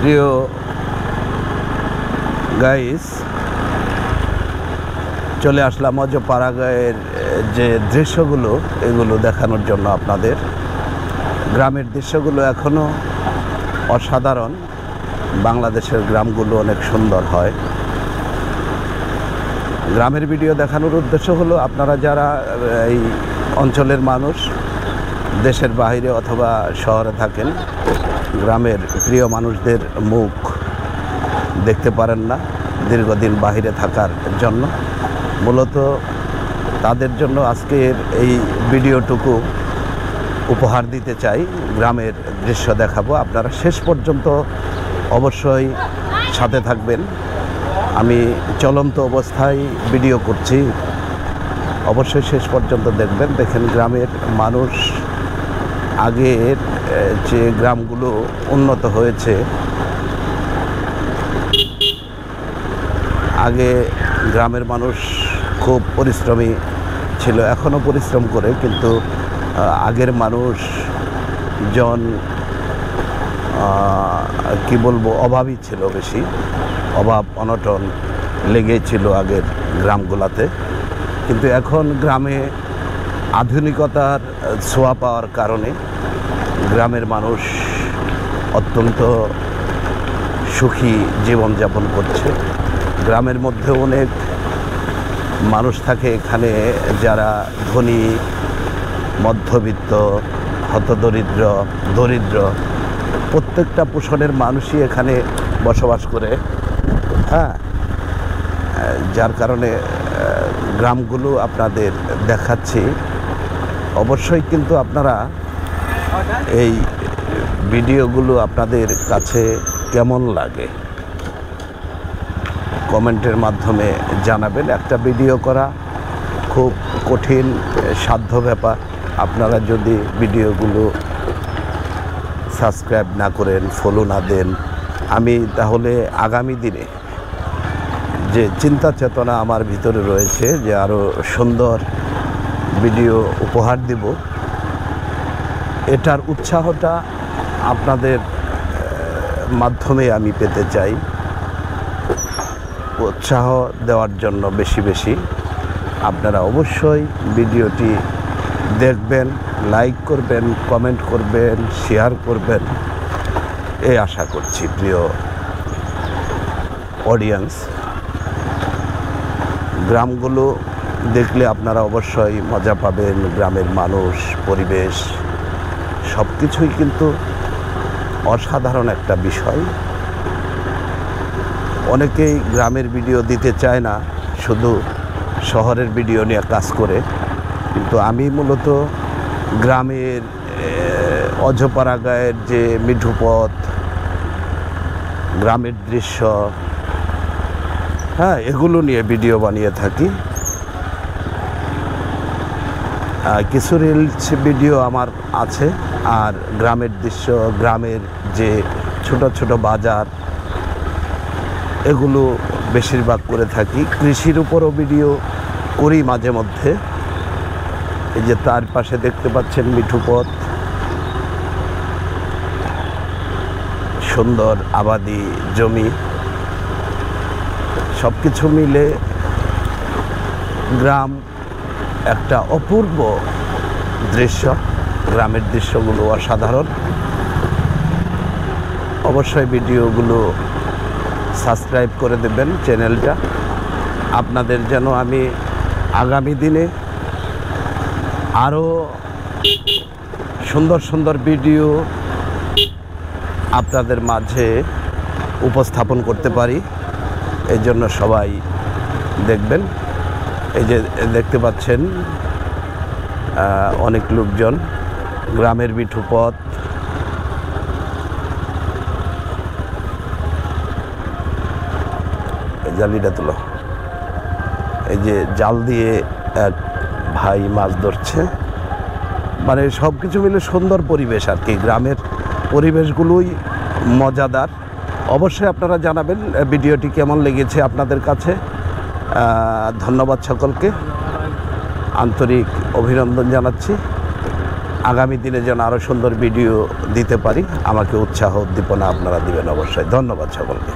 প্রিয় গাইস, চলে আসলাম অজপাড়াগাঁয়ের যে দৃশ্যগুলো এগুলো দেখানোর জন্য আপনাদের। গ্রামের দৃশ্যগুলো এখনও অসাধারণ। বাংলাদেশের গ্রামগুলো অনেক সুন্দর হয়। গ্রামের ভিডিও দেখানোর উদ্দেশ্য হলো আপনারা যারা এই অঞ্চলের মানুষ, দেশের বাইরে অথবা শহরে থাকেন, গ্রামের প্রিয় মানুষদের মুখ দেখতে পারেন না দীর্ঘদিন বাইরে থাকার জন্য। মূলত তাদের জন্য আজকের এই ভিডিওটুকু উপহার দিতে চাই। গ্রামের দৃশ্য দেখাবো, আপনারা শেষ পর্যন্ত অবশ্যই সাথে থাকবেন। আমি চলন্ত অবস্থায় ভিডিও করছি, অবশ্যই শেষ পর্যন্ত দেখবেন। দেখেন গ্রামের মানুষ, আগের যে গ্রামগুলো উন্নত হয়েছে, আগে গ্রামের মানুষ খুব পরিশ্রমী ছিল, এখনও পরিশ্রম করে, কিন্তু আগের মানুষ কি বলবো, অভাবী ছিল, বেশি অভাব অনটন লেগেই ছিল আগের গ্রামগুলাতে। কিন্তু এখন গ্রামে আধুনিকতার ছোঁয়া পাওয়ার কারণে গ্রামের মানুষ অত্যন্ত সুখী জীবনযাপন করছে। গ্রামের মধ্যে অনেক মানুষ থাকে এখানে, যারা ধনী, মধ্যবিত্ত, হতদরিদ্র, দরিদ্র, প্রত্যেকটা পোষণের মানুষই এখানে বসবাস করে। যার কারণে গ্রামগুলো আপনাদের দেখাচ্ছি। অবশ্যই কিন্তু আপনারা এই ভিডিওগুলো আপনাদের কাছে কেমন লাগে কমেন্টের মাধ্যমে জানাবেন। একটা ভিডিও করা খুব কঠিন, সাধ্য ব্যাপার। আপনারা যদি ভিডিওগুলো সাবস্ক্রাইব না করেন, ফলো না দেন, আমি তাহলে আগামী দিনে যে চিন্তা চেতনা আমার ভিতরে রয়েছে যে আরও সুন্দর ভিডিও উপহার দিব, এটার উৎসাহটা আপনাদের মাধ্যমে আমি পেতে চাই। উৎসাহ দেওয়ার জন্য বেশি বেশি আপনারা অবশ্যই ভিডিওটি দেখবেন, লাইক করবেন, কমেন্ট করবেন, শেয়ার করবেন, এই আশা করছি প্রিয় অডিয়েন্স। গ্রামগুলো দেখলে আপনারা অবশ্যই মজা পাবেন। গ্রামের মানুষ, পরিবেশ, সব কিছুই কিন্তু অসাধারণ একটা বিষয়। অনেকেই গ্রামের ভিডিও দিতে চায় না, শুধু শহরের ভিডিও নিয়ে কাজ করে। কিন্তু আমি মূলত গ্রামের অজপাড়াগাঁয়ের যে মিঠু পথ, গ্রামের দৃশ্য, এগুলো নিয়ে ভিডিও বানিয়ে থাকি। কিছু রিলস ভিডিও আমার আছে, আর গ্রামের দৃশ্য, গ্রামের যে ছোট ছোট বাজার, এগুলো বেশিরভাগ করে থাকি। কৃষির উপরও ভিডিও করি মাঝে মধ্যে। এই যে তার পাশে দেখতে পাচ্ছেন মিঠু পথ, সুন্দর আবাদি জমি, সব কিছু মিলে গ্রাম একটা অপূর্ব দৃশ্য। গ্রামের দৃশ্যগুলো অসাধারণ। অবশ্যই ভিডিওগুলো সাবস্ক্রাইব করে দেবেন চ্যানেলটা, আপনাদের যেন আমি আগামী দিনে আরও সুন্দর সুন্দর ভিডিও আপনাদের মাঝে উপস্থাপন করতে পারি। এই জন্য সবাই দেখবেন। এই যে দেখতে পাচ্ছেন অনেক লোকজন, গ্রামের মিঠু পথ, জালিটা তুলো। এই যে জাল দিয়ে এক ভাই মাছ ধরছে, মানে সব কিছু মিলে সুন্দর পরিবেশ আর কি। গ্রামের পরিবেশগুলোই মজাদার। অবশ্যই আপনারা জানাবেন ভিডিওটি কেমন লেগেছে আপনাদের কাছে। ধন্যবাদ সকলকে, আন্তরিক অভিনন্দন জানাচ্ছি। আগামী দিনে যেন আরও সুন্দর ভিডিও দিতে পারি, আমাকে উৎসাহ উদ্দীপনা আপনারা দিবেন অবশ্যই। ধন্যবাদ সকলকে।